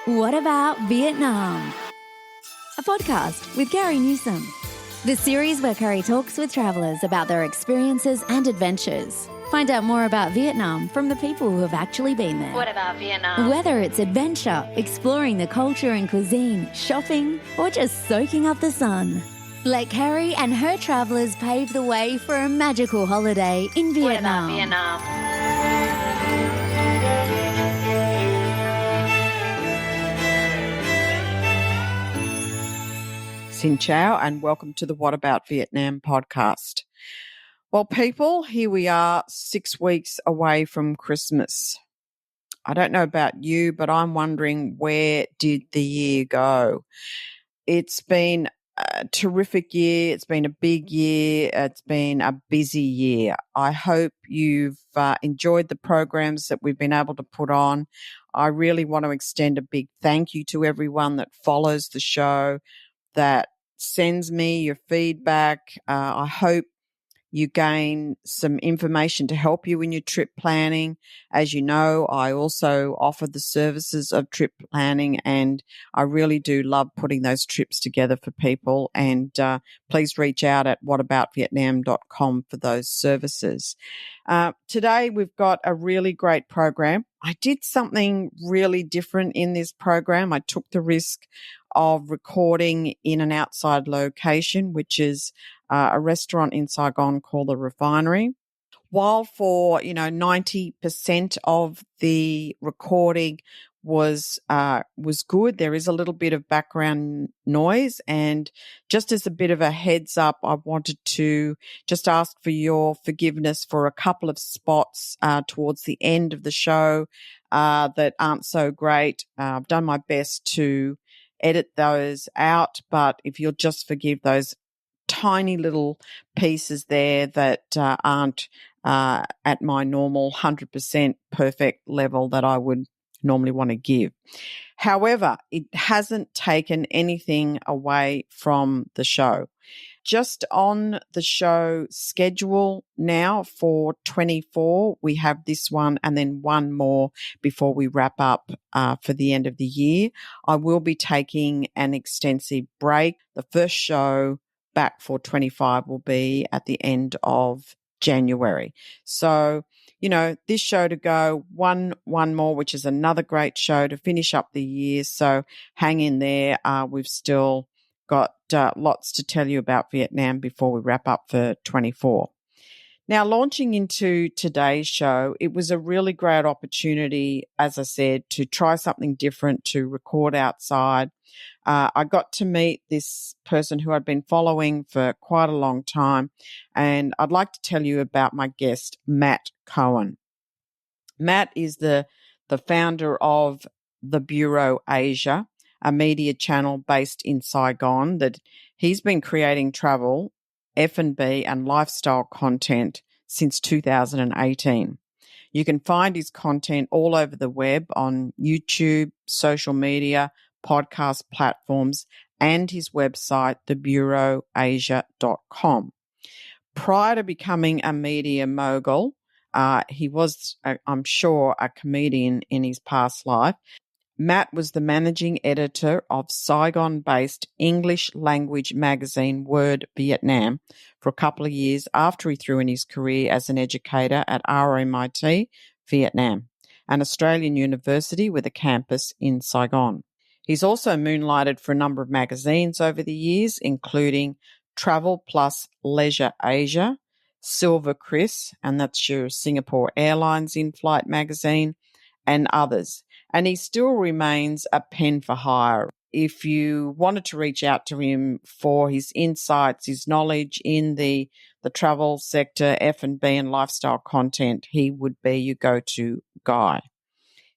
What About Vietnam? A podcast with Carrie Newsom. The series where Carrie talks with travellers about their experiences and adventures. Find out more about Vietnam from the people who have actually been there. What about Vietnam? Whether it's adventure, exploring the culture and cuisine, shopping, or just soaking up the sun. Let Carrie and her travellers pave the way for a magical holiday in Vietnam. What about Vietnam? Xin chào and welcome to the What About Vietnam podcast. Well, people, here we are 6 weeks away from Christmas. I don't know about you, but I'm wondering, where did the year go? It's been a terrific year. It's been a big year. It's been a busy year. I hope you've enjoyed the programs that we've been able to put on. I really want to extend a big thank you to everyone that follows the show, that sends me your feedback. I hope you gain some information to help you in your trip planning. As you know, I also offer the services of trip planning, and I really do love putting those trips together for people. And please reach out at whataboutvietnam.com for those services. Today, we've got a really great program. I did something really different in this program. I took the risk of recording in an outside location, which is a restaurant in Saigon called the Refinery. While for 90% of the recording was good, there is a little bit of background noise, and just as a bit of a heads up, I wanted to just ask for your forgiveness for a couple of spots towards the end of the show that aren't so great. I've done my best to edit those out, but if you'll just forgive those tiny little pieces there that aren't at my normal 100% perfect level that I would normally want to give. However, it hasn't taken anything away from the show. Just on the show schedule now for 24, we have this one and then one more before we wrap up for the end of the year. I will be taking an extensive break. The first show back for 25 will be at the end of January. So, this show to go, one more, which is another great show to finish up the year. So hang in there. We've still got lots to tell you about Vietnam before we wrap up for 24. Now, launching into today's show, it was a really great opportunity, as I said, to try something different, to record outside. I got to meet this person who I'd been following for quite a long time, and I'd like to tell you about my guest, Matt Cowan. Matt is the founder of The Bureau Asia, a media channel based in Saigon that he's been creating travel, F&B and lifestyle content since 2018. You can find his content all over the web on YouTube, social media, podcast platforms, and his website, thebureauasia.com. Prior to becoming a media mogul, he was, I'm sure, a comedian in his past life. Matt was the managing editor of Saigon-based English language magazine Word Vietnam for a couple of years after he threw in his career as an educator at RMIT, Vietnam, an Australian university with a campus in Saigon. He's also moonlighted for a number of magazines over the years, including Travel Plus Leisure Asia, Silver Chris, and that's your Singapore Airlines in-flight magazine, and others. And he still remains a pen for hire. If you wanted to reach out to him for his insights, his knowledge in the travel sector, F&B and lifestyle content, he would be your go-to guy.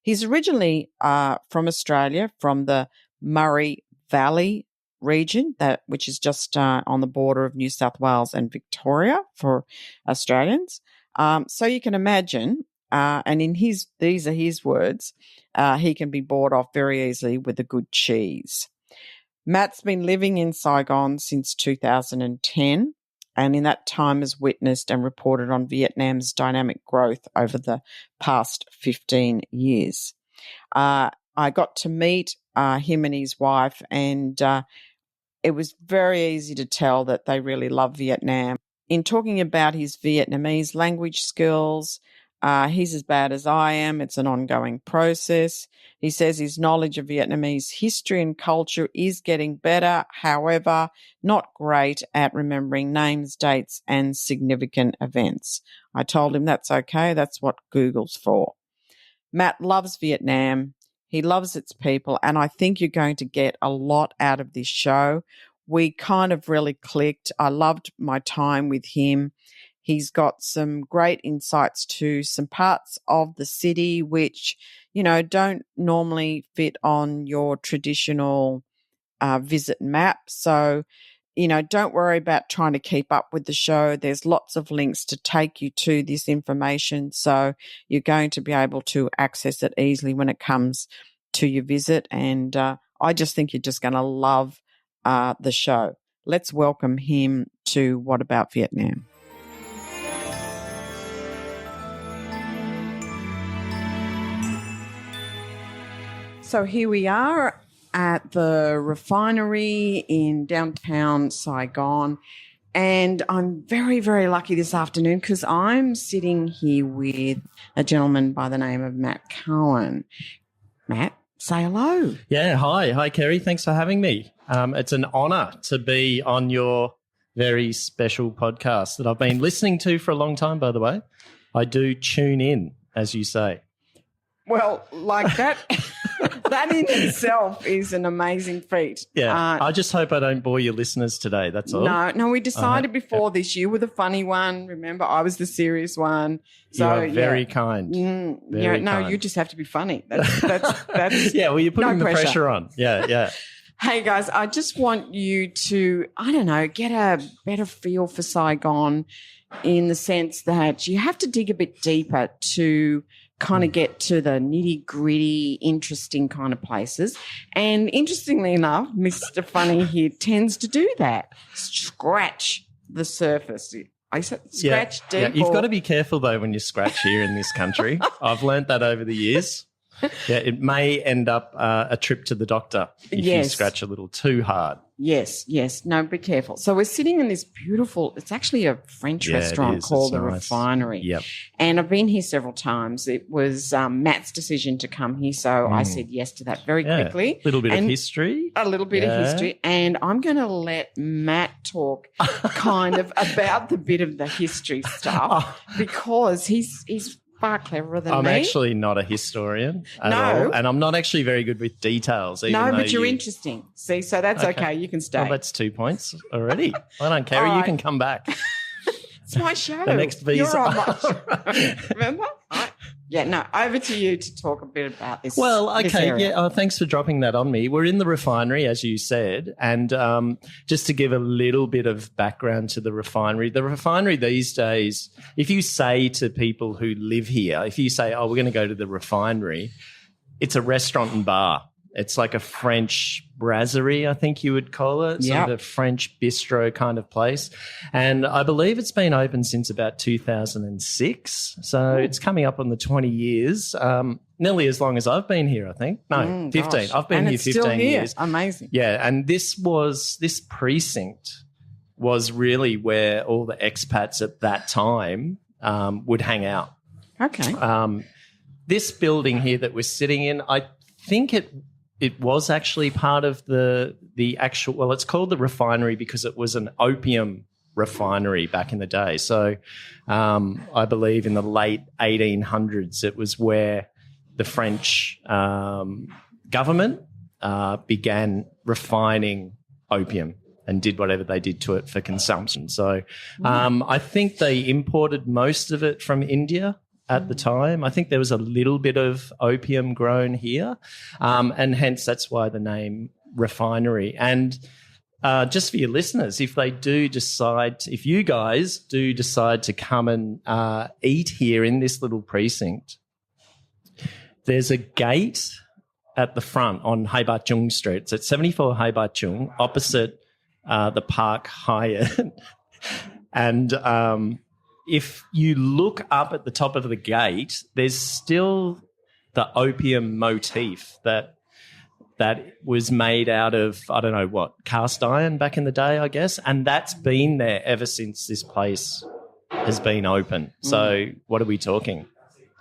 He's originally from Australia, from the Murray Valley region, which is just on the border of New South Wales and Victoria for Australians. So you can imagine, and these are his words, he can be bought off very easily with a good cheese. Matt's been living in Saigon since 2010, and in that time has witnessed and reported on Vietnam's dynamic growth over the past 15 years. I got to meet him and his wife, and it was very easy to tell that they really love Vietnam. In talking about his Vietnamese language skills, he's as bad as I am. It's an ongoing process. He says his knowledge of Vietnamese history and culture is getting better, however, not great at remembering names, dates, and significant events. I told him that's okay. That's what Google's for. Matt loves Vietnam. He loves its people, and I think you're going to get a lot out of this show. We kind of really clicked. I loved my time with him. He's got some great insights to some parts of the city which, don't normally fit on your traditional visit map. So, don't worry about trying to keep up with the show. There's lots of links to take you to this information. So you're going to be able to access it easily when it comes to your visit. And I just think you're just going to love the show. Let's welcome him to What About Vietnam? So here we are at the Refinery in downtown Saigon. And I'm very, very lucky this afternoon because I'm sitting here with a gentleman by the name of Matt Cowan. Matt, say hello. Yeah, hi. Hi, Kerry. Thanks for having me. It's an honour to be on your very special podcast that I've been listening to for a long time, by the way. I do tune in, as you say. Well, like that... That in itself is an amazing feat. Yeah, I just hope I don't bore your listeners today, that's all. No, we decided before this. You were the funny one. Remember, I was the serious one. So, you are very kind. Very kind. You just have to be funny. That's yeah, well, you're putting the pressure on. Yeah. Hey, guys, I just want you to, get a better feel for Saigon in the sense that you have to dig a bit deeper to kind of get to the nitty-gritty, interesting kind of places. And interestingly enough, Mr. Funny here tends to do that, scratch the surface. I said scratch deep. Yeah. You've got to be careful, though, when you scratch here in this country. I've learnt that over the years. Yeah, it may end up a trip to the doctor if you scratch a little too hard. Yes. No, be careful. So we're sitting in this beautiful, it's actually a French restaurant called the Refinery. Yep. And I've been here several times. It was Matt's decision to come here, so I said yes to that very quickly. A little bit of history. A little bit of history. And I'm going to let Matt talk kind of about the bit of the history stuff because he's far cleverer than me. I'm actually not a historian at all, and I'm not actually very good with details. No, but you're interesting. See, so that's okay. You can stay. Well, that's 2 points already. Well done, Kerry. Right. You can come back. It's my show. The next visa. You're on my show. Remember? Over to you to talk a bit about this. Well, okay. This area. Yeah, thanks for dropping that on me. We're in the Refinery, as you said, and just to give a little bit of background to the Refinery these days, if you say to people who live here, if you say, we're going to go to the Refinery, it's a restaurant and bar. It's like a French brasserie, I think you would call it, sort of a French bistro kind of place. And I believe it's been open since about 2006. So it's coming up on the 20 years, nearly as long as I've been here, I think. No, 15. Gosh. I've been here 15 years. Amazing. Yeah, and this precinct was really where all the expats at that time would hang out. Okay. This building here that we're sitting in, I think it was actually part of the actual, well, it's called the Refinery because it was an opium refinery back in the day. So I believe in the late 1800s, it was where the French government began refining opium and did whatever they did to it for consumption. So I think they imported most of it from India at the time. I think there was a little bit of opium grown here, and hence that's why the name Refinery. And just for your listeners, if you guys do decide to come and eat here in this little precinct, there's a gate at the front on Hai Ba Chung Street. It's at 74 Hai Ba Chung, opposite the Park Hyatt. And if you look up at the top of the gate, there's still the opium motif that that was made out of, I don't know what, cast iron back in the day, I guess. And that's been there ever since this place has been open. So what are we talking?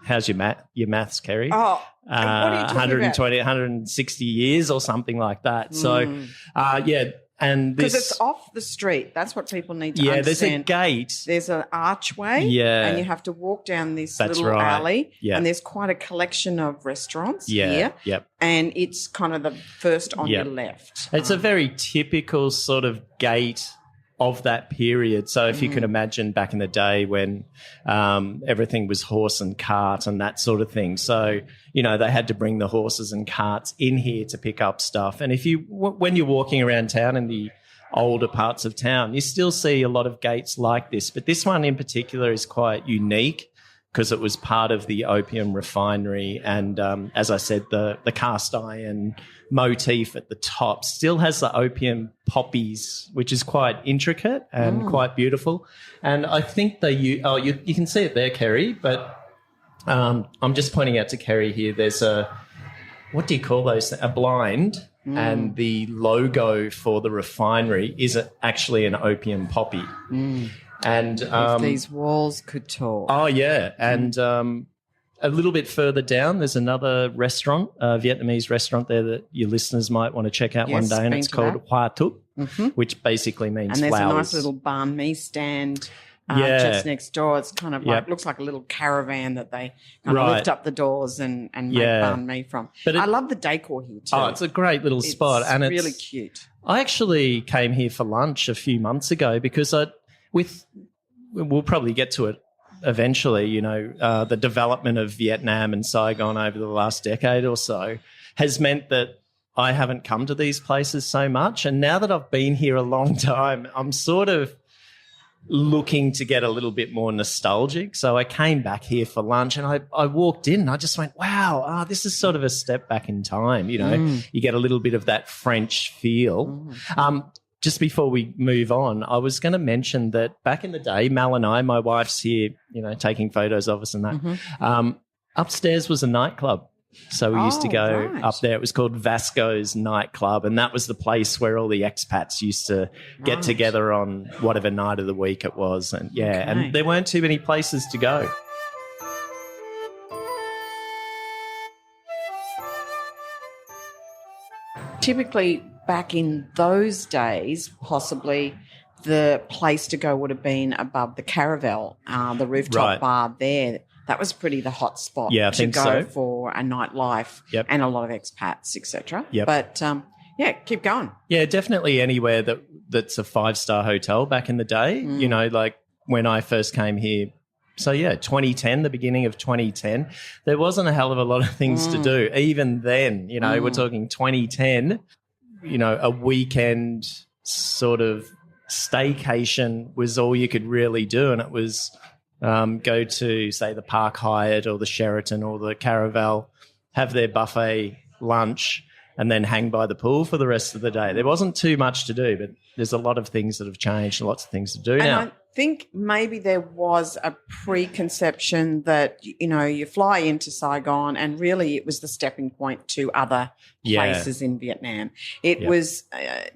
How's your maths, Kerry? Oh, what are you talking 120, about? 160 years or something like that. So, yeah. And because it's off the street. That's what people need to understand. There's a gate. There's an archway. Yeah. And you have to walk down this That's little right. alley. Yeah. And there's quite a collection of restaurants here. Yep. And it's kind of the first on your left. It's a very typical sort of gate of that period. So if you can imagine back in the day when everything was horse and cart and that sort of thing. So, you know, they had to bring the horses and carts in here to pick up stuff. And when you're walking around town in the older parts of town, you still see a lot of gates like this. But this one in particular is quite unique because it was part of the opium refinery. And as I said, the cast iron motif at the top still has the opium poppies, which is quite intricate and quite beautiful. And I think you can see it there, Kerry, but I'm just pointing out to Kerry here, there's what do you call those? A blind, and the logo for the refinery is actually an opium poppy. And if these walls could talk. Oh, yeah. And a little bit further down, there's another restaurant, a Vietnamese restaurant there that your listeners might want to check out one day, and it's called Hoa Tuc, which basically means and there's flowers. a nice little banh mi stand just next door. It's kind of like looks like a little caravan that they kind of lift up the doors and make banh mi from. But I love the decor here too. Oh, it's a great little spot. And it's really cute. I actually came here for lunch a few months ago because we'll probably get to it eventually, you know, the development of Vietnam and Saigon over the last decade or so has meant that I haven't come to these places so much. And now that I've been here a long time, I'm sort of looking to get a little bit more nostalgic. So I came back here for lunch and I walked in and I just went, wow, this is sort of a step back in time. You know, you get a little bit of that French feel. Just before we move on, I was going to mention that back in the day, Mal and I, my wife's here, you know, taking photos of us and that. Upstairs was a nightclub. So we used to go up there. It was called Vasco's Nightclub, and that was the place where all the expats used to get together on whatever night of the week it was. And and there weren't too many places to go. Typically, back in those days, possibly the place to go would have been above the Caravel, the rooftop bar there. That was pretty the hot spot to go for a nightlife and a lot of expats, etc. But, keep going. Yeah, definitely anywhere that's a 5-star hotel back in the day. You know, like when I first came here. So, 2010, the beginning of 2010, there wasn't a hell of a lot of things to do. Even then, you know, we're talking 2010, you know, a weekend sort of staycation was all you could really do. And it was go to, say, the Park Hyatt or the Sheraton or the Caravel, have their buffet lunch, and then hang by the pool for the rest of the day. There wasn't too much to do, but there's a lot of things that have changed and lots of things to do now. I think maybe there was a preconception that, you know, you fly into Saigon and really it was the stepping point to other places in Vietnam. It was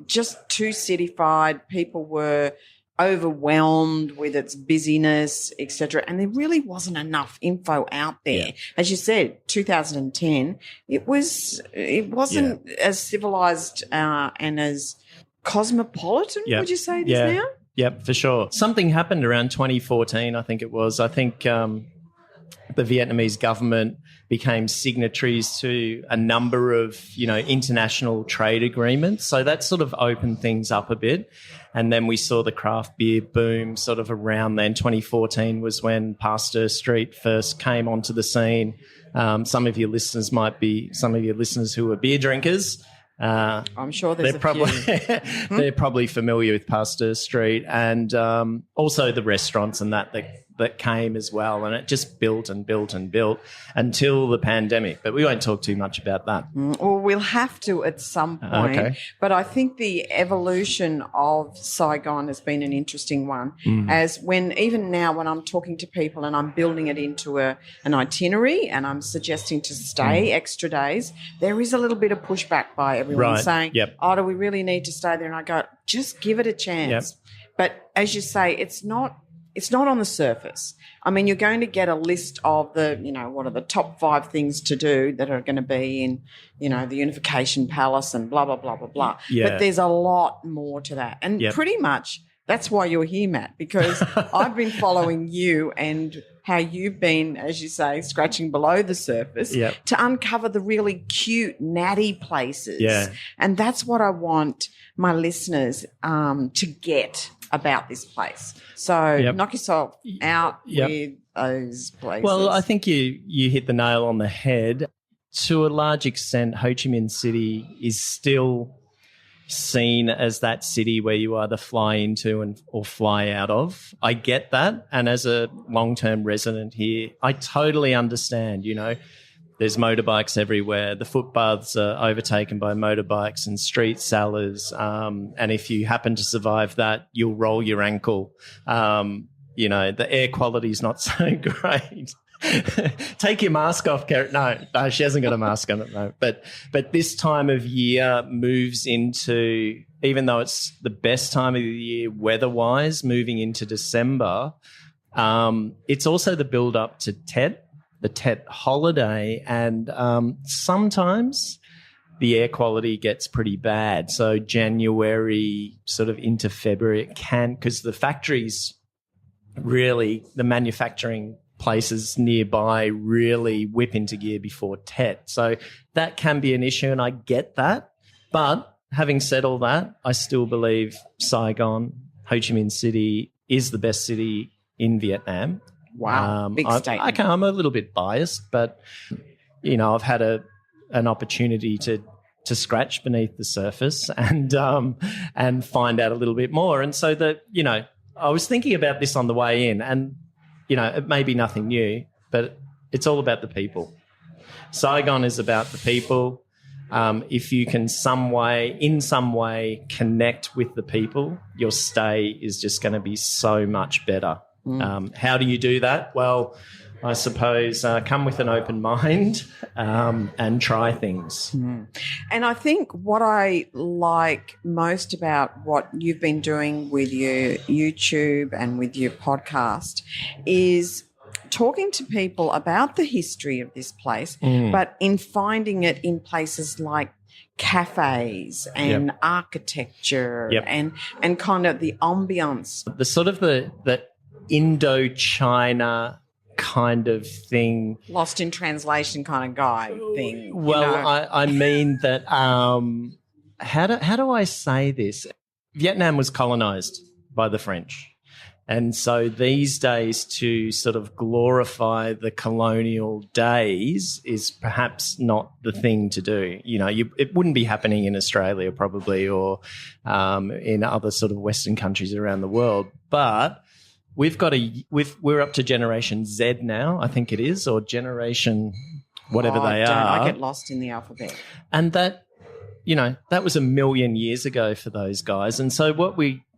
just too cityfied. People were overwhelmed with its busyness, etc. And there really wasn't enough info out there. As you said, 2010, it wasn't as civilized and as cosmopolitan, would you say this now? Yep, for sure. Something happened around 2014, I think it was. I think the Vietnamese government became signatories to a number of, you know, international trade agreements. So that sort of opened things up a bit. And then we saw the craft beer boom sort of around then. 2014 was when Pasteur Street first came onto the scene. Some of your listeners who are beer drinkers. I'm sure there's they're probably familiar with Pasteur Street, and also the restaurants and that that came as well, and it just built and built and built until the pandemic. But we won't talk too much about that. Well, we'll have to at some point. Okay. But I think the evolution of Saigon has been an interesting one. As even now when I'm talking to people and I'm building it into an itinerary and I'm suggesting to stay extra days, there is a little bit of pushback by everyone saying, oh, do we really need to stay there? And I go, just give it a chance. But as you say, it's not on the surface. I mean, you're going to get a list of what are the top 5 things to do that are going to be in, the Unification Palace and blah, blah, blah, blah, blah. Yeah. But there's a lot more to that. And pretty much that's why you're here, Matt, because I've been following you and how you've been, as you say, scratching below the surface to uncover the really cute, natty places. Yeah. And that's what I want my listeners to get about this place. So knock yourself out with those places. Well, I think you hit the nail on the head. To a large extent, Ho Chi Minh City is still seen as that city where you either fly into or fly out of. I get that. And as a long-term resident here, I totally understand, There's motorbikes everywhere. The footpaths are overtaken by motorbikes and street sellers. And if you happen to survive that, you'll roll your ankle. The air quality is not so great. Take your mask off, Karen. No, she hasn't got a mask on it, no. But this time of year moves into, even though it's the best time of the year weather-wise, moving into December, it's also the build-up to Tet, the Tet holiday, and sometimes the air quality gets pretty bad. So January sort of into February it can, because the factories really, the manufacturing places nearby really whip into gear before Tet. So that can be an issue, and I get that. But having said all that, I still believe Saigon, Ho Chi Minh City is the best city in Vietnam. Wow, big statement. I'm a little bit biased, but, I've had an opportunity to scratch beneath the surface and find out a little bit more. And so I was thinking about this on the way in, and it may be nothing new, but it's all about the people. Saigon is about the people. If you can in some way connect with the people, your stay is just going to be so much better. How do you do that? Well, I suppose come with an open mind and try things. And I think what I like most about what you've been doing with your YouTube and with your podcast is talking to people about the history of this place, but in finding it in places like cafes and architecture and kind of the ambience. The sort of the Indochina kind of thing. Lost in translation kind of guy thing. Well, I mean that how do I say this? Vietnam was colonized by the French. And so these days to sort of glorify the colonial days is perhaps not the thing to do. It wouldn't be happening in Australia probably or in other sort of Western countries around the world. But we're up to Generation Z now, I think it is, or Generation whatever they are. I get lost in the alphabet. And that was 1 million years ago for those guys. And so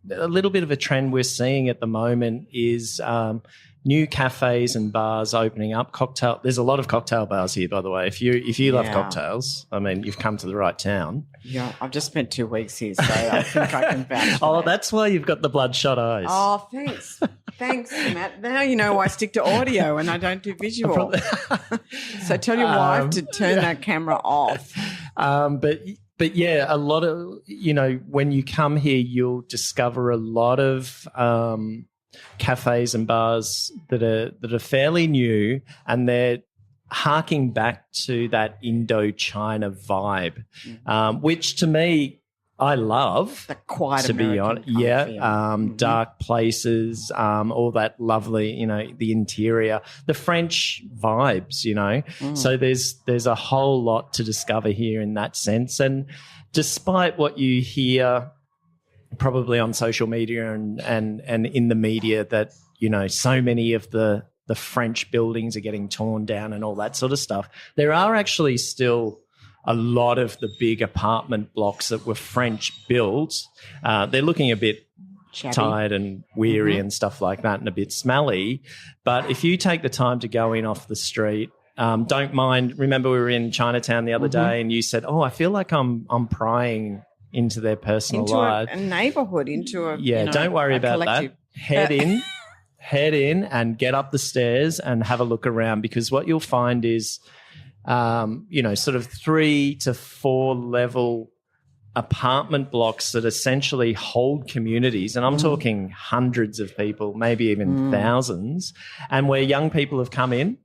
a little bit of a trend we're seeing at the moment is new cafes and bars opening up. There's a lot of cocktail bars here, by the way. If you love cocktails, I mean, you've come to the right town. Yeah, I've just spent 2 weeks here, so I think I can vouch. That's why you've got the bloodshot eyes. Oh, thanks. Thanks, Matt. Now you know why I stick to audio and I don't do visual. So tell your wife to turn that camera off. But yeah, a lot of, when you come here, you'll discover a lot of cafes and bars that are fairly new, and they're harking back to that Indochina vibe, which to me, I love. The quiet to be honest. Dark places, all that lovely, the interior, the French vibes, So there's a whole lot to discover here in that sense. And despite what you hear probably on social media and in the media that, so many of the French buildings are getting torn down and all that sort of stuff. There are actually still a lot of the big apartment blocks that were French built. They're looking a bit Shabby. tired and weary and stuff like that and a bit smelly. But if you take the time to go in off the street, don't mind. Remember we were in Chinatown the other day and you said, I feel like I'm prying into their personal life. Into a neighbourhood, into a don't worry about collective. that. Head in and get up the stairs and have a look around, because what you'll find is, sort of 3 to 4 level apartment blocks that essentially hold communities. And I'm talking hundreds of people, maybe even thousands, and where young people have come in,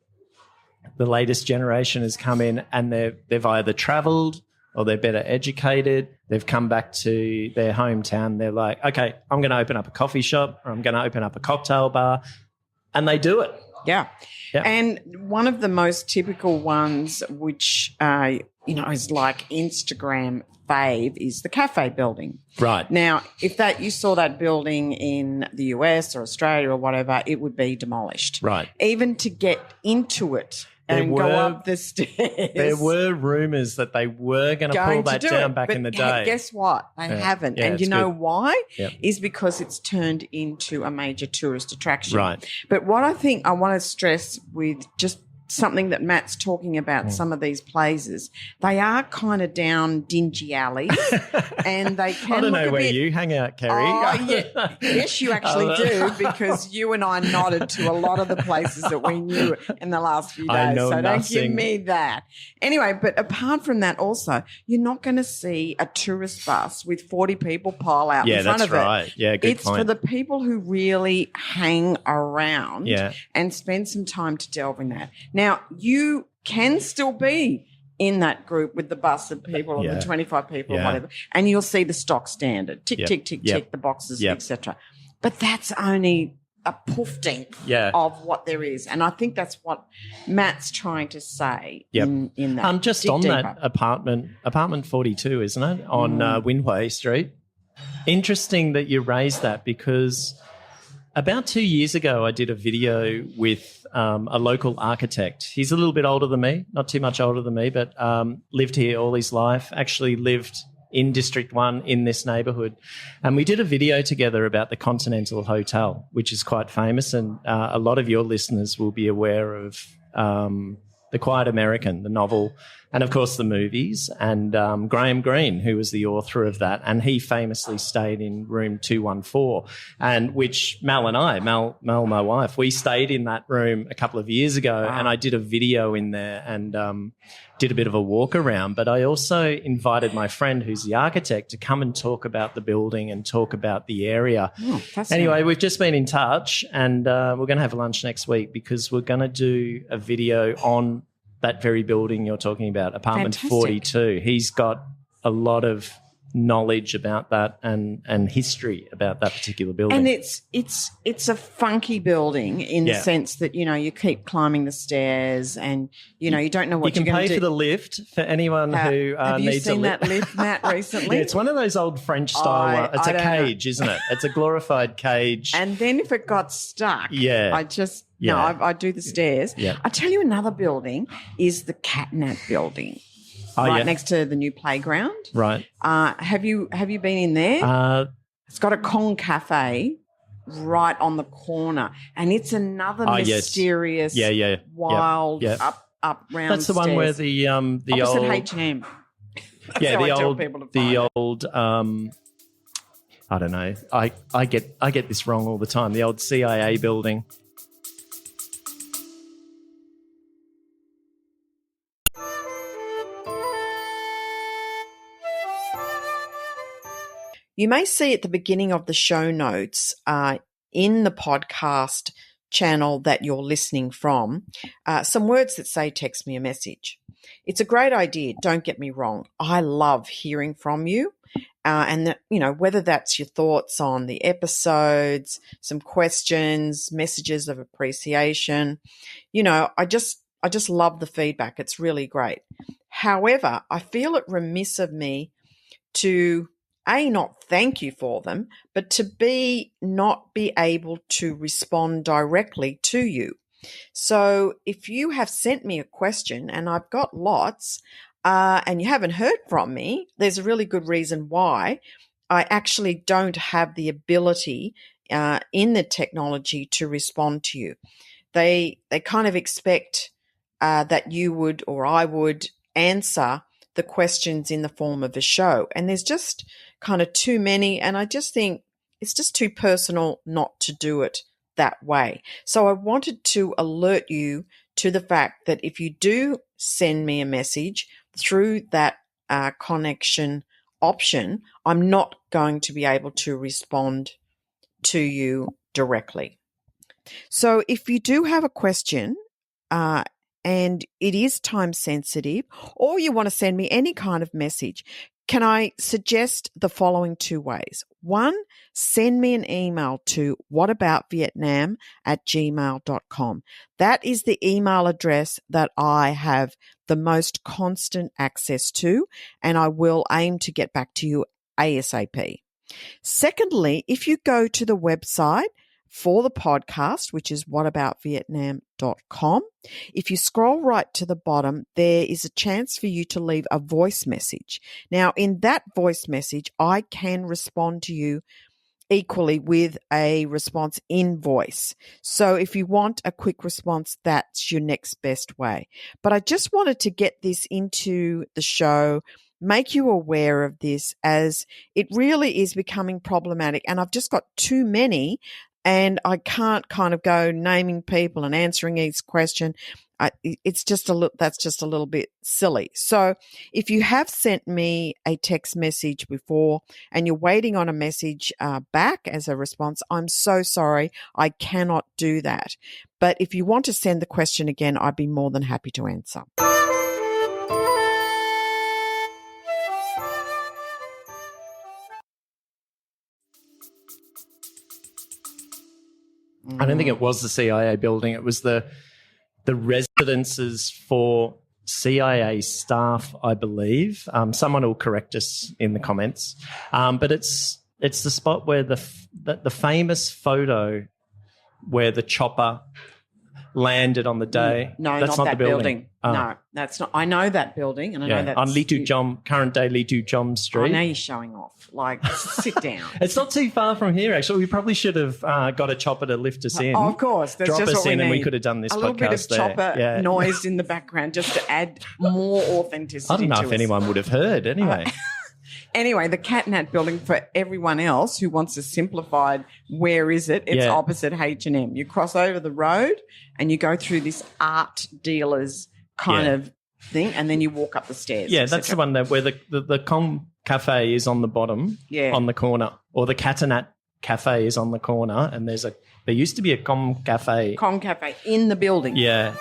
the latest generation has come in and they've either travelled or they're better educated. They've come back to their hometown. They're like, okay, I'm going to open up a coffee shop or I'm going to open up a cocktail bar, and they do it. Yeah. And one of the most typical ones, which, is like Instagram fave, is the cafe building. Right. Now, if you saw that building in the US or Australia or whatever, it would be demolished. Right. Even to get into it and go up the stairs. There were rumours that they were going to pull that down back in the day. Guess what? They haven't. And you know why? Yep. Is because it's turned into a major tourist attraction. Right. But what I think I want to stress with just something that Matt's talking about, some of these places, they are kind of down dingy alleys and they can I don't look know a where bit, you hang out, Kerry. Oh, yeah. Yes, you actually do, because you and I nodded to a lot of the places that we knew in the last few days. I know so nothing. Don't give me that. Anyway, but apart from that also, you're not going to see a tourist bus with 40 people pile out in front of it. Yeah, that's right. Yeah, good It's point. for the people who really hang around Yeah. and spend some time to delve in that. Now, you can still be in that group with the bus of people or the 25 people or whatever, and you'll see the stock standard, tick, tick, tick, tick, the boxes, etc. But that's only a poofting of what there is. And I think that's what Matt's trying to say in that. Just Dig on deeper. that apartment 42, isn't it, on Windway Street? Interesting that you raised that, because about 2 years ago I did a video with a local architect. He's a little bit older than me, not too much older than me, but lived here all his life, actually lived in District 1 in this neighbourhood. And we did a video together about the Continental Hotel, which is quite famous, and a lot of your listeners will be aware of The Quiet American, the novel, and of course the movies, and Graham Greene, who was the author of that, and he famously stayed in room 214, and which Mel, my wife, we stayed in that room a couple of years ago, and I did a video in there and did a bit of a walk around. But I also invited my friend, who's the architect, to come and talk about the building and talk about the area. Anyway, we've just been in touch, and we're going to have lunch next week, because we're going to do a video on that very building you're talking about, apartment 42. He's got a lot of knowledge about that and history about that particular building. And it's a funky building in the sense that, you keep climbing the stairs and, you don't know what you you're going to do. You can pay for the lift for anyone who needs a lift. Have you seen that lift, Matt, recently? It's one of those old French style It's a cage, isn't it? It's a glorified cage. And then if it got stuck, I just... Yeah. No, I do the stairs. Yeah. I tell you, another building is the Catnap building, next to the new playground. Right. Have you been in there? It's got a Kong Cafe right on the corner, and it's another mysterious, wild up round. That's the one where the opposite old H&M. the old. I don't know. I get this wrong all the time. The old CIA building. You may see at the beginning of the show notes in the podcast channel that you're listening from some words that say text me a message. It's a great idea. Don't get me wrong. I love hearing from you. And whether that's your thoughts on the episodes, some questions, messages of appreciation, I just love the feedback. It's really great. However, I feel it remiss of me to not thank you for them, but to not be able to respond directly to you. So if you have sent me a question, and I've got lots, and you haven't heard from me, there's a really good reason why. I actually don't have the ability in the technology to respond to you. They kind of expect that you would or I would answer the questions in the form of a show. And there's just kind of too many, and I just think it's just too personal not to do it that way. So I wanted to alert you to the fact that if you do send me a message through that connection option, I'm not going to be able to respond to you directly. So if you do have a question and it is time sensitive, or you want to send me any kind of message, can I suggest the following 2 ways? 1, send me an email to whataboutvietnam@gmail.com. That is the email address that I have the most constant access to, and I will aim to get back to you ASAP. Secondly, if you go to the website for the podcast, which is whataboutvietnam.com, if you scroll right to the bottom, there is a chance for you to leave a voice message. Now, in that voice message, I can respond to you equally with a response in voice. So if you want a quick response, that's your next best way. But I just wanted to get this into the show, make you aware of this, as it really is becoming problematic. And I've just got too many, and I can't kind of go naming people and answering each question. That's just a little bit silly. So if you have sent me a text message before and you're waiting on a message back as a response, I'm so sorry. I cannot do that. But if you want to send the question again, I'd be more than happy to answer. I don't think it was the CIA building. It was the residences for CIA staff, I believe. Someone will correct us in the comments. But it's the spot where the famous photo where the chopper landed on the day. No, that's not not that the building. No, that's not. I know that building, and I know that's on Litu Jom, current day Litu Jom Street. I know you're showing off. Like, sit down. It's not too far from here, actually. We probably should have got a chopper to lift us in. Oh, of course. That's drop just us what we in, need. and we could have done this a podcast little bit of there. chopper noise in the background just to add more authenticity. I don't know to if us. anyone would have heard anyway. Anyway, the Cat and Hat building, for everyone else who wants a simplified, where is it? It's opposite H&M. You cross over the road and you go through this art dealer's kind of thing, and then you walk up the stairs. Yeah, that's the one where the Com Cafe is on the bottom, on the corner, or the Cat and Hat Cafe is on the corner, and there used to be a Com Cafe. Com Cafe in the building. Yeah.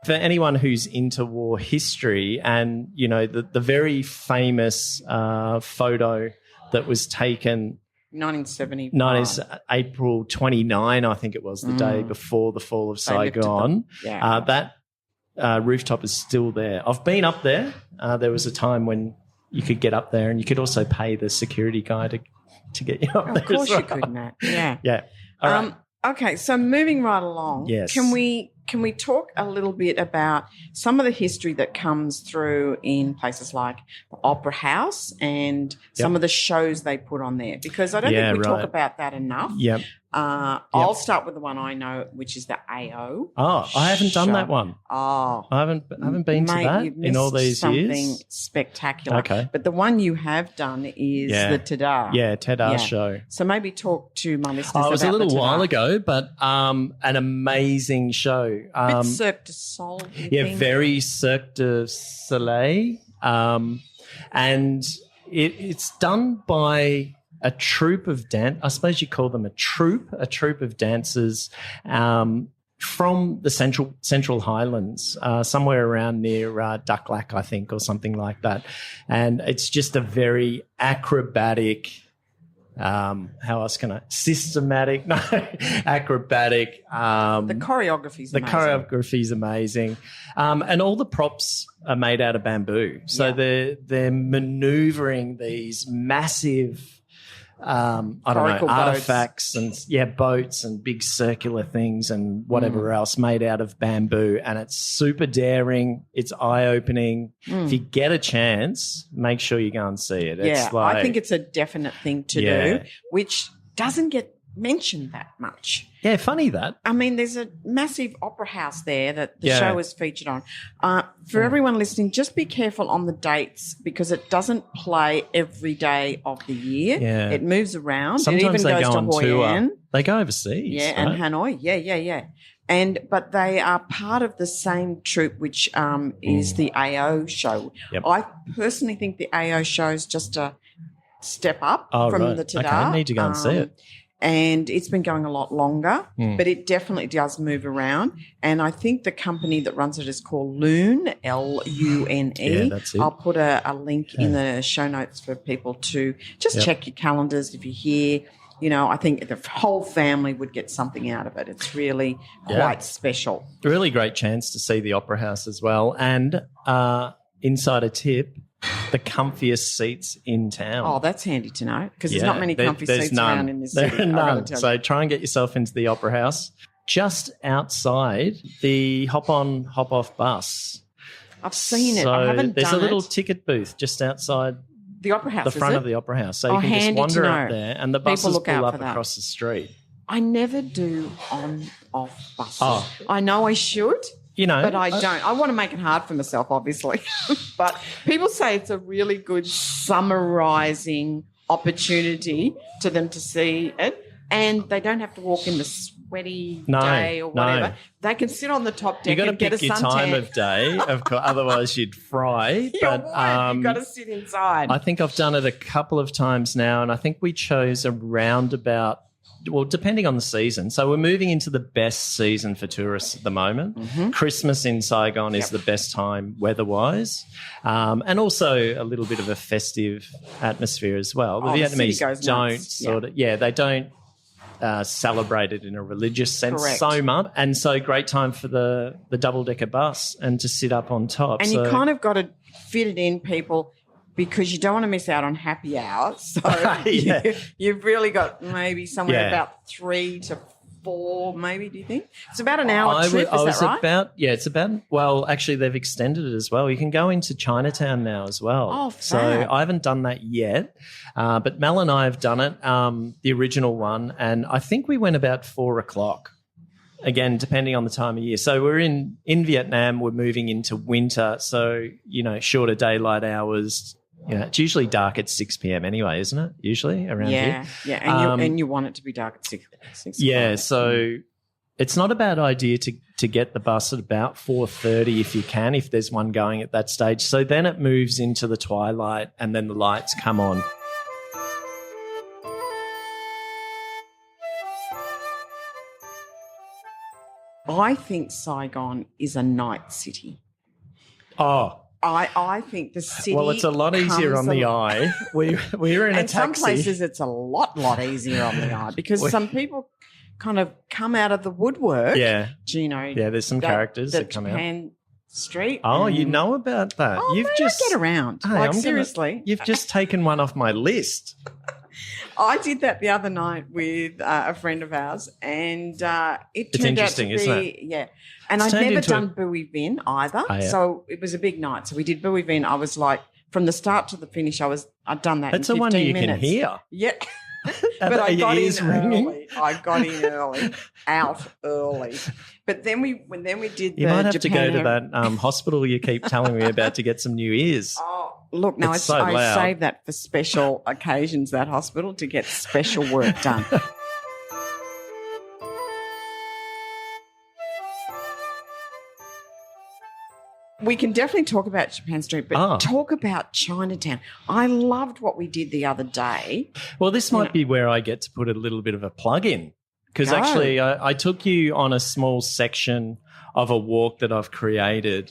For anyone who's into war history, and you know the very famous photo that was taken 1970, April 29, I think it was, the day before the fall of Saigon. That rooftop is still there. I've been up there. There was a time when you could get up there, and you could also pay the security guy to get you up there. Of course you could, Matt. Yeah. Yeah. All right. Okay, so moving right along, can we talk a little bit about some of the history that comes through in places like the Opera House and some of the shows they put on there? Because I don't think we talk about that enough. Yep. I'll start with the one I know, which is the AO. Oh, I haven't done that one. Oh, I haven't been to that in all these something years. Spectacular. Okay. But the one you have done is the Tada. Yeah, Tada show. So maybe talk to my listeners about it was a little the Tada. while ago, but an amazing show. A bit Cirque du Soleil. Yeah, very Cirque du Soleil. And it's done by a troupe of I suppose you call them a troupe of dancers from the Central Highlands, somewhere around near Ducklack, I think, or something like that. And it's just a very acrobatic how else can I? Systematic, no, acrobatic. The choreography's The amazing. choreography's amazing. And all the props are made out of bamboo. So they're manoeuvring these massive Historical boats. artifacts and boats and big circular things and whatever else made out of bamboo. And it's super daring. It's eye-opening. If you get a chance, make sure you go and see it. Yeah, It's like, I think it's a definite thing to do, which doesn't get mentioned that much. Yeah, funny that. I mean, there's a massive opera house there that the show is featured on. For everyone listening, just be careful on the dates because it doesn't play every day of the year. Yeah. It moves around. Sometimes it even they goes go to on Hoi tour. An. They go overseas. Yeah, and right? Hanoi. Yeah. But they are part of the same troupe, which is the AO show. Yep. I personally think the AO show is just a step up from right. the Tada. Okay, I need to go and see it. And it's been going a lot longer, but it definitely does move around. And I think the company that runs it is called Lune, Lune. Yeah, that's it. I'll put a link in the show notes for people to just check your calendars if you're here. You know, I think the whole family would get something out of it. It's really quite special. A really great chance to see the Opera House as well. And insider tip, the comfiest seats in town. Oh, that's handy to know because there's not many comfy seats around in this city. There are none. So try and get yourself into the Opera House. Just outside the hop-on, hop-off bus. I've seen it. So I haven't there's done a little it. ticket booth just outside The Opera House, the front is of it? the Opera House. So you can handy just to wander know. up there and the People buses look out pull up for that. across the street. I never do on-off buses. Oh. I know I should. You know, But I don't. I want to make it hard for myself, obviously. But people say it's a really good summarising opportunity to them to see it, and they don't have to walk in the sweaty day or whatever. No. They can sit on the top deck you got to and get a pick your suntan. time of day, of course. Otherwise, you'd fry. You But would. You've got to sit inside. I think I've done it a couple of times now, and I think we chose around about. Well, depending on the season. So we're moving into the best season for tourists at the moment. Christmas in Saigon is the best time weather-wise, and also a little bit of a festive atmosphere as well. The the city Vietnamese goes don't nuts. they don't celebrate it in a religious sense Correct. so much. And so great time for the double-decker bus and to sit up on top. And you kind of got to fit it in, people, because you don't want to miss out on happy hour. So you've really got maybe somewhere about 3 to 4, maybe, do you think? It's about an hour trip, is that right? It's about, well, actually they've extended it as well. You can go into Chinatown now as well. Oh, so fab. I haven't done that yet, but Mel and I have done it, the original one, and I think we went about 4 o'clock. Again, depending on the time of year. So we're in Vietnam, we're moving into winter, so, shorter daylight hours. It's usually dark at 6 p.m. anyway, isn't it? Usually around here. Yeah, and you want it to be dark at 6 Yeah, o'clock. so it's not a bad idea to get the bus at about 4:30 if you can, if there's one going at that stage. So then it moves into the twilight and then the lights come on. I think Saigon is a night city. Oh, I think the city. well, it's a lot easier on the eye. We were in a and some taxi. places it's a lot easier on the eye because some people kind of come out of the woodwork. Yeah. Yeah, there's some characters that come out. Japan Street. Oh, you know about that? Oh, You've man, just I get around. Hey, Seriously. You've just taken one off my list. I did that the other night with a friend of ours, and it It's turned out to interesting, be, isn't it? yeah. And It's I'd turned never into done Bui Vin either, Oh, yeah. so it was a big night. So we did Bui Vin. I was like, from the start to the finish, I'd done that. That's in a 15 wonder you minutes. can hear. Yeah. Are But I your got ears in ringing? early. I got in early, out early. But then we did. You the might have to go to Japan- that hospital you keep telling me about to get some new ears. Oh, look, no, It's so I loud. save that for special occasions. That hospital to get special work done. We can definitely talk about Japan Street, but talk about Chinatown. I loved what we did the other day. Well, this might be where I get to put a little bit of a plug in because Go. actually I took you on a small section of a walk that I've created.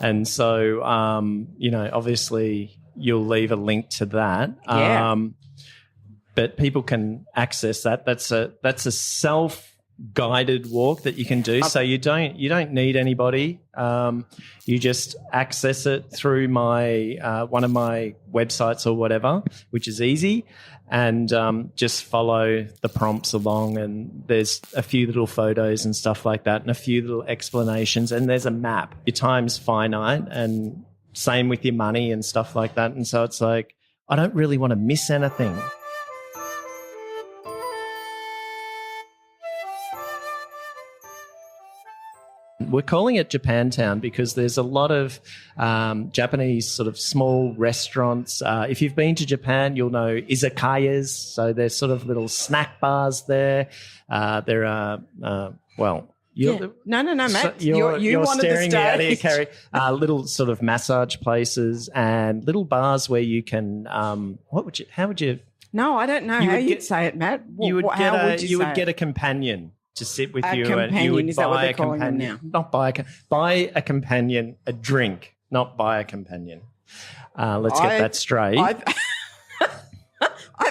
And so, obviously you'll leave a link to that. Yeah. but people can access that. That's a self-guided walk that you can do. So you don't need anybody. You just access it through my one of my websites or whatever, which is easy, and just follow the prompts along. And there's a few little photos and stuff like that, and a few little explanations. And there's a map. Your time's finite, and same with your money and stuff like that. And so it's like, I don't really want to miss anything. We're calling it Japantown because there's a lot of Japanese sort of small restaurants. If you've been to Japan, you'll know izakayas. So there's sort of little snack bars there. There are, well... No, Matt. You're wanted staring the me out here, stage. Carrie. Little sort of massage places and little bars where you can. How would you? No, I don't know how you'd say it, Matt. You would get a companion to sit with you. Companion, and you would is that what buy they're a calling them companion. now? Not buy a companion a drink, not buy a companion. Let's get that straight. I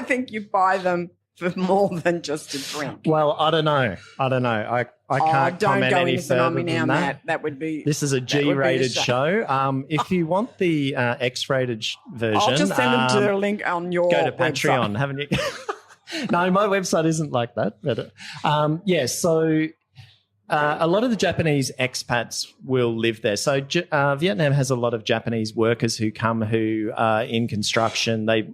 think you buy them for more than just a drink. Well, I don't know. I can't comment any further than that. Matt. That would be. This is a G-rated show. If you want the X-rated version, I'll just send them to the link on your go to website. Patreon, haven't you? No, my website isn't like that. But so a lot of the Japanese expats will live there. So Vietnam has a lot of Japanese workers who come who are in construction. They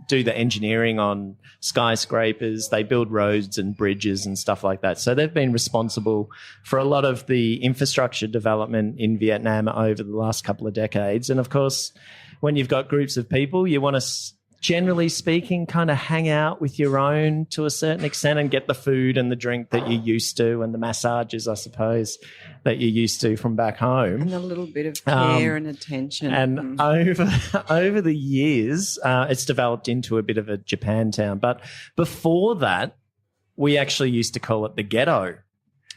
do the engineering on skyscrapers. They build roads and bridges and stuff like that. So they've been responsible for a lot of the infrastructure development in Vietnam over the last couple of decades. And of course, when you've got groups of people, you want to, generally speaking, kind of hang out with your own to a certain extent and get the food and the drink that you're used to and the massages, I suppose, that you're used to from back home. And a little bit of care and attention. And over the years, it's developed into a bit of a Japantown. But before that, we actually used to call it the ghetto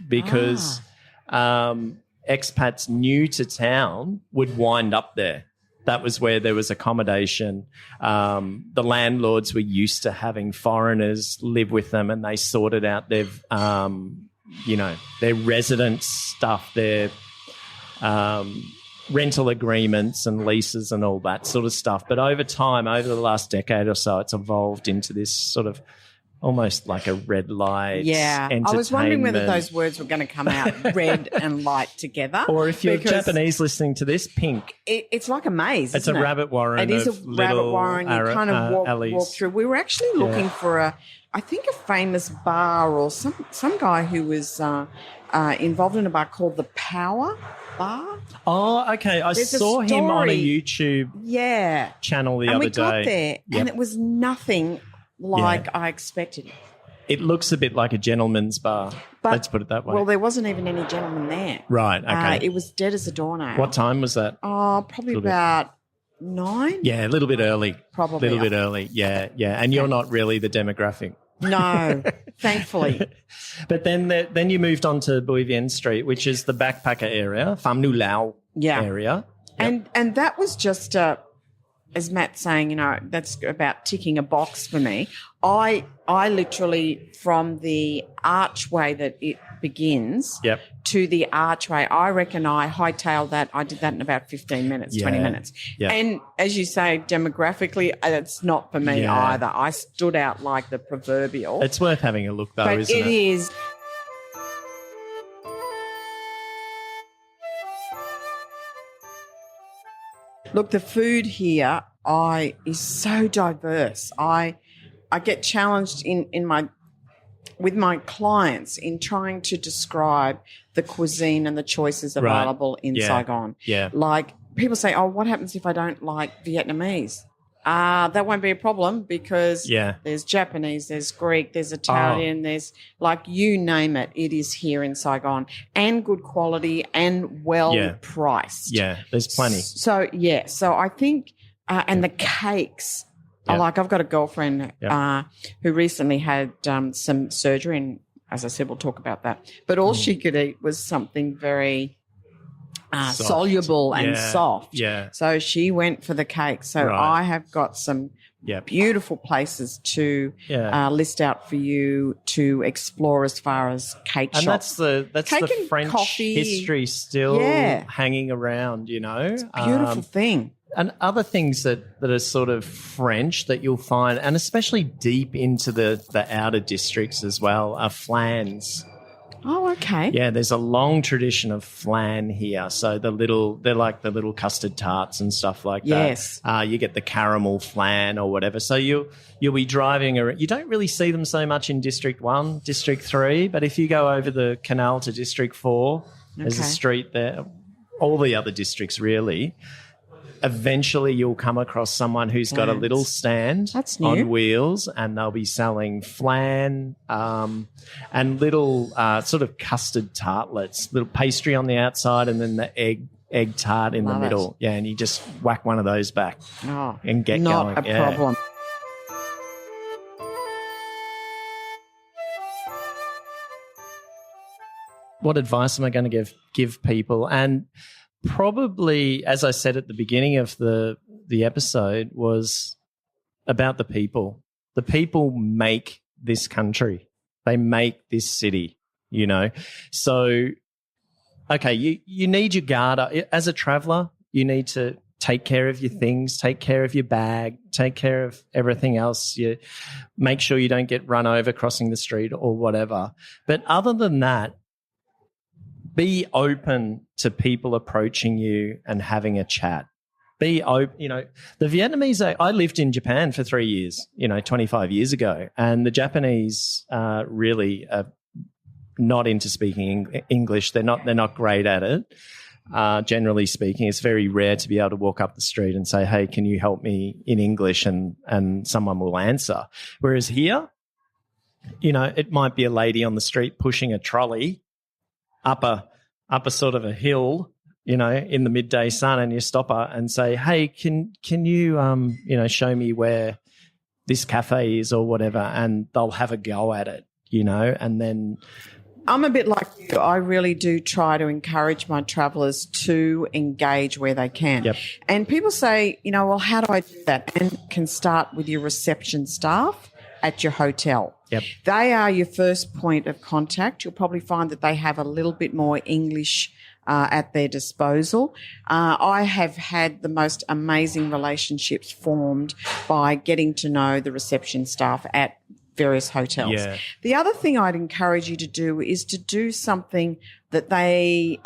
because expats new to town would wind up there. That was where there was accommodation. The landlords were used to having foreigners live with them, and they sorted out their, their resident stuff, their rental agreements and leases and all that sort of stuff. But over time, over the last decade or so, it's evolved into this sort of almost like a red light. Yeah. I was wondering whether those words were going to come out, red and light together. Or if you're Japanese listening to this, pink. It's like a maze. It's a rabbit warren. It is a rabbit warren. You kind of walk through. We were actually looking for a famous bar or some guy who was involved in a bar called the Power Bar. Oh, okay. I saw him on a YouTube channel the other day. And we got there and it was nothing like I expected. It looks a bit like a gentleman's bar. Let's put it that way. Well, there wasn't even any gentleman there. Right, okay. It was dead as a doornail. What time was that? Oh, probably about 9. Yeah, a little bit early. Probably. A little bit early, yeah. And you're not really the demographic. No, thankfully. But then you moved on to Bui Vien Street, which is the backpacker area, Pham Nu Lao area. Yep. And that was just as Matt's saying, that's about ticking a box for me. I literally, from the archway that it begins to the archway, I reckon I hightailed that. I did that in about 15 minutes, 20 minutes. Yeah. And as you say, demographically, it's not for me either. I stood out like the proverbial. It's worth having a look, though, isn't it? It is. Look, the food here is so diverse. I get challenged with my clients in trying to describe the cuisine and the choices available in Saigon. Yeah. Like people say, oh, what happens if I don't like Vietnamese? That won't be a problem because there's Japanese, there's Greek, there's Italian, there's like you name it, it is here in Saigon and good quality and well priced. Yeah, there's plenty. So I think, and the cakes, like I've got a girlfriend who recently had some surgery and as I said, we'll talk about that. But all she could eat was something very soluble and soft. Yeah. So she went for the cake. So I have got some beautiful places to list out for you to explore as far as cake shops. And that's the French coffee. history still hanging around, you know. It's a beautiful thing. And other things that are sort of French that you'll find, and especially deep into the outer districts as well, are flans. Oh, okay. Yeah, there's a long tradition of flan here. So they're like the little custard tarts and stuff like that. Yes. You get the caramel flan or whatever. So you'll be driving around. You don't really see them so much in District 1, District 3, but if you go over the canal to District 4, there's a street there. All the other districts really. Eventually you'll come across someone who's got a little stand on wheels, and they'll be selling flan and little sort of custard tartlets, little pastry on the outside and then the egg tart in the middle. Yeah, and you just whack one of those back and get not going. Not a problem. What advice am I going to give people? And probably, as I said at the beginning of the episode, was about the people. The people make this country. They make this city, you know. So, okay, you need your guard up. As a traveller, you need to take care of your things, take care of your bag, take care of everything else. You make sure you don't get run over crossing the street or whatever. But other than that, be open to people approaching you and having a chat. Be open. You know, the Vietnamese, I lived in Japan for 3 years, 25 years ago, and the Japanese really are not into speaking English. They're not great at it. Generally speaking, it's very rare to be able to walk up the street and say, "Hey, can you help me in English?" and someone will answer. Whereas here, it might be a lady on the street pushing a trolley up a sort of a hill, in the midday sun, and you stop her and say, "Hey, can you show me where this cafe is or whatever?" And they'll have a go at it, and then. I'm a bit like you. I really do try to encourage my travellers to engage where they can. Yep. And people say, well, how do I do that? And can start with your reception staff at your hotel. Yep. They are your first point of contact. You'll probably find that they have a little bit more English at their disposal. I have had the most amazing relationships formed by getting to know the reception staff at various hotels. Yeah. The other thing I'd encourage you to do is to do something that they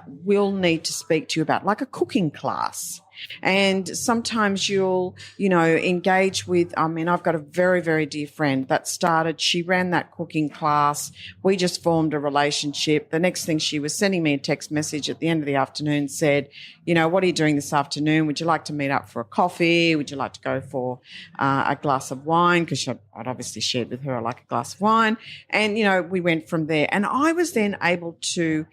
will need to speak to you about, like a cooking class. And sometimes you'll, engage with, I've got a very, very dear friend that she ran that cooking class. We just formed a relationship. The next thing, she was sending me a text message at the end of the afternoon, said, what are you doing this afternoon? Would you like to meet up for a coffee? Would you like to go for a glass of wine? Because I'd obviously shared with her I like a glass of wine. And, we went from there. And I was then able to,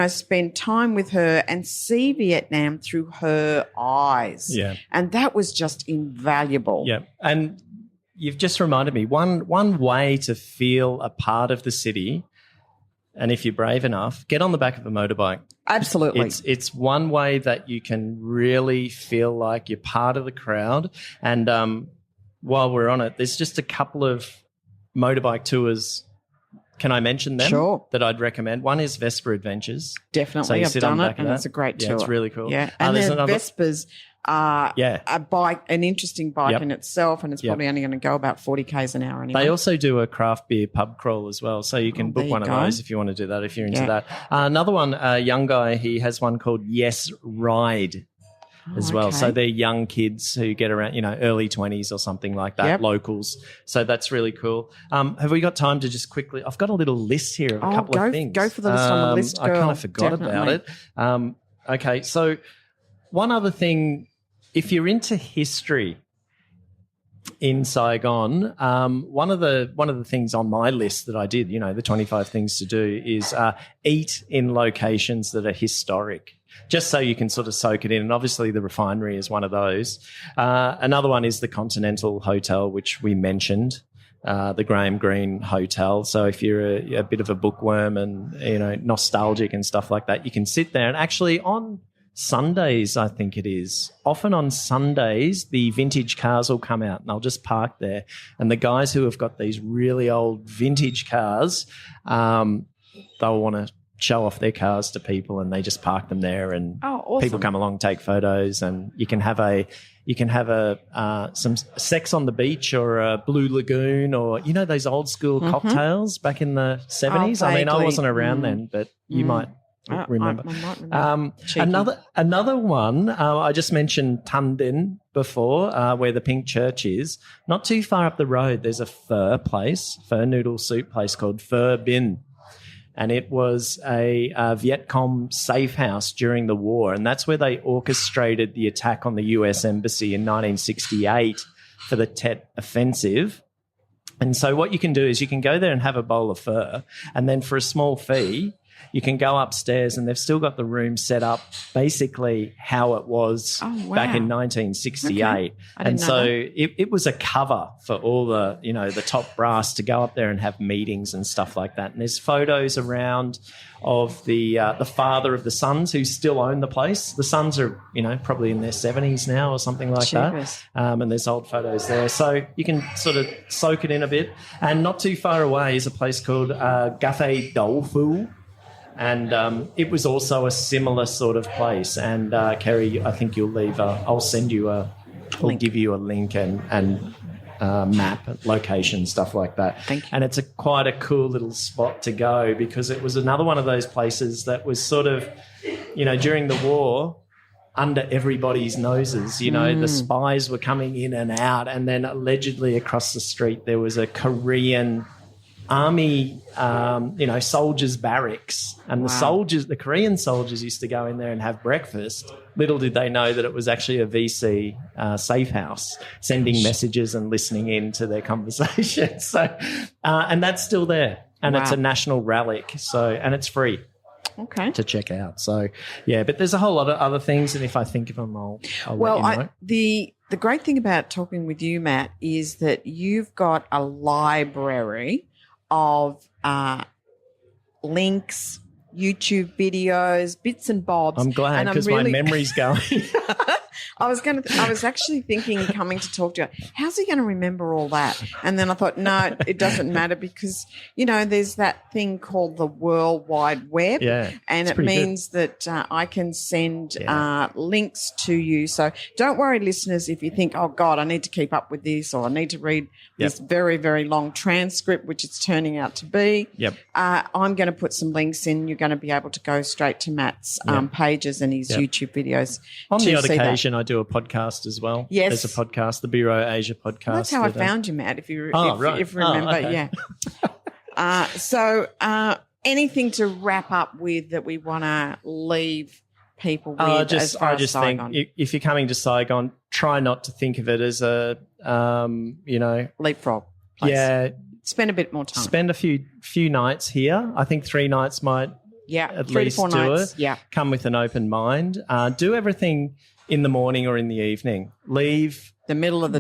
spend time with her and see Vietnam through her eyes. Yeah. And that was just invaluable. Yeah. And you've just reminded me, one way to feel a part of the city, and if you're brave enough, get on the back of a motorbike. Absolutely. It's one way that you can really feel like you're part of the crowd. And while we're on it, there's just a couple of motorbike tours. Can I mention them? Sure. That I'd recommend. One is Vespa Adventures. Definitely. I've done it, and it's a great tour. Yeah, it's really cool. Yeah. And then Vespas are a bike, an interesting bike in itself, and it's probably only going to go about 40 k's an hour anyway. They also do a craft beer pub crawl as well, so you can book one of those if you want to do that, if you're into that. Another one, a young guy, he has one called Yes Ride as well. So they're young kids who get around, early 20s or something like that, locals. So that's really cool. Have we got time to just quickly – I've got a little list here of a couple of things. Go for the list on the list, girl. I kind of forgot about it. Okay, so one other thing, if you're into history in Saigon, one of the things on my list that I did, the 25 things to do, is eat in locations that are historic, just so you can sort of soak it in. And obviously the Refinery is one of those. Another one is the Continental Hotel, which we mentioned, the Graham Greene Hotel. So if you're a bit of a bookworm and, nostalgic and stuff like that, you can sit there. And actually on Sundays, I think it is. Often on Sundays, the vintage cars will come out and they'll just park there. And the guys who have got these really old vintage cars, they'll want to show off their cars to people, and they just park them there, and awesome. People come along, take photos, and you can have some sex on the beach or a blue lagoon, or those old school cocktails back in the 70s. I mean, I wasn't around then, but you might remember. I might remember. Another one, I just mentioned Tundin before, where the Pink Church is. Not too far up the road, there's a pho noodle soup place called Pho Bin. And it was a Viet Cong safe house during the war. And that's where they orchestrated the attack on the US Embassy in 1968 for the Tet Offensive. And so what you can do is you can go there and have a bowl of pho, and then for a small fee, you can go upstairs, and they've still got the room set up basically how it was back in 1968. Okay. And so it was a cover for all the, the top brass to go up there and have meetings and stuff like that. And there's photos around of the father of the sons who still own the place. The sons are, probably in their 70s now or something like that. And there's old photos there. So you can sort of soak it in a bit. And not too far away is a place called Gafe Doufu. And it was also a similar sort of place. And Kerry, I think you'll leave. I'll send you I'll give you a link and map, location, stuff like that. Thank you. And it's quite a cool little spot to go, because it was another one of those places that was sort of, during the war, under everybody's noses. The spies were coming in and out, and then allegedly across the street there was a Korean army, soldiers' barracks, and the Korean soldiers used to go in there and have breakfast. Little did they know that it was actually a VC safe house, sending messages and listening in to their conversations. So, and that's still there, and it's a national relic. So, and it's free. Okay. To check out. So, yeah, but there's a whole lot of other things, and if I think of them, I'll let you know. The great thing about talking with you, Matt, is that you've got a library of links, YouTube videos, bits and bobs. I'm glad, because my memory's going. I was actually thinking, coming to talk to you, how's he going to remember all that? And then I thought, no, it doesn't matter, because, there's that thing called the World Wide Web. Yeah, and it means that I can send links to you. So don't worry, listeners, if you think, oh, God, I need to keep up with this, or I need to read this very, very long transcript, which it's turning out to be. Yep. I'm going to put some links in. You're going to be able to go straight to Matt's pages and his YouTube videos. On the odd occasion, I do a podcast as well. Yes. There's a podcast, the Bureau Asia podcast. Well, that's how I found you, Matt, if you remember. Okay. Yeah. So anything to wrap up with that we want to leave people with as far as Saigon? Think if you're coming to Saigon, try not to think of it as a, leapfrog place. Yeah. Spend a bit more time. Spend a few nights here. I think 3 nights might at 3 least to 4 do nights. it. Yeah. Come with an open mind. Do everything in the morning or in the evening. Leave the middle of the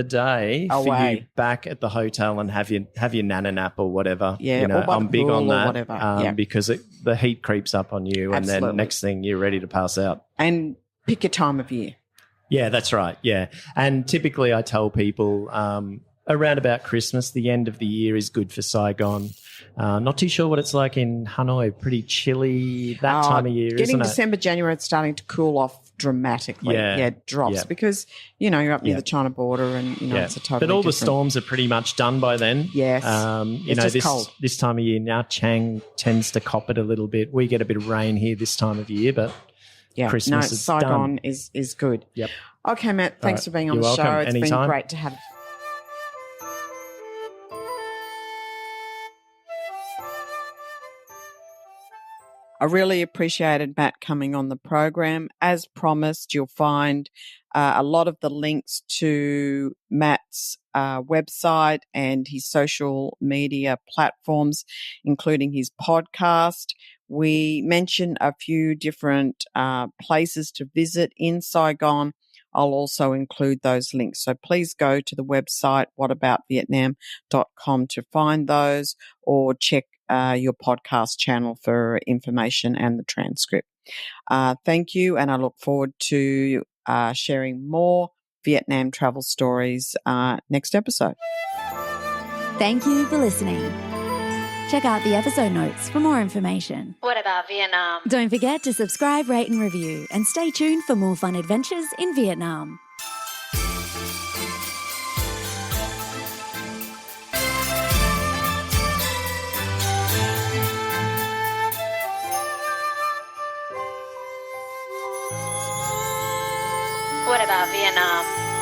day for you back at the hotel and have your nana nap or whatever. Yeah, or I'm big on that, whatever. because the heat creeps up on you. Absolutely. And then next thing you're ready to pass out. And pick your time of year. Yeah, that's right. Yeah, and typically I tell people around about Christmas, the end of the year is good for Saigon. Not too sure what it's like in Hanoi. Pretty chilly that time of year, isn't it? Getting December, January, it's starting to cool off dramatically. It drops because, you're up near the China border and, it's a totally But all the different... storms are pretty much done by then. Yes. It's just cold. This time of year now, Chang tends to cop it a little bit. We get a bit of rain here this time of year, but Christmas is Saigon done. is good. Yep. Okay, Matt, thanks for being on You're the show. welcome. It's Anytime. been great to have you. I really appreciated Matt coming on the program. As promised, you'll find a lot of the links to Matt's website and his social media platforms, including his podcast. We mentioned a few different places to visit in Saigon. I'll also include those links. So please go to the website, whataboutvietnam.com, to find those, or check your podcast channel for information and the transcript. Thank you, and I look forward to sharing more Vietnam travel stories next episode. Thank you for listening. Check out the episode notes for more information. What about Vietnam? Don't forget to subscribe, rate and review, and stay tuned for more fun adventures in Vietnam. What about Vietnam?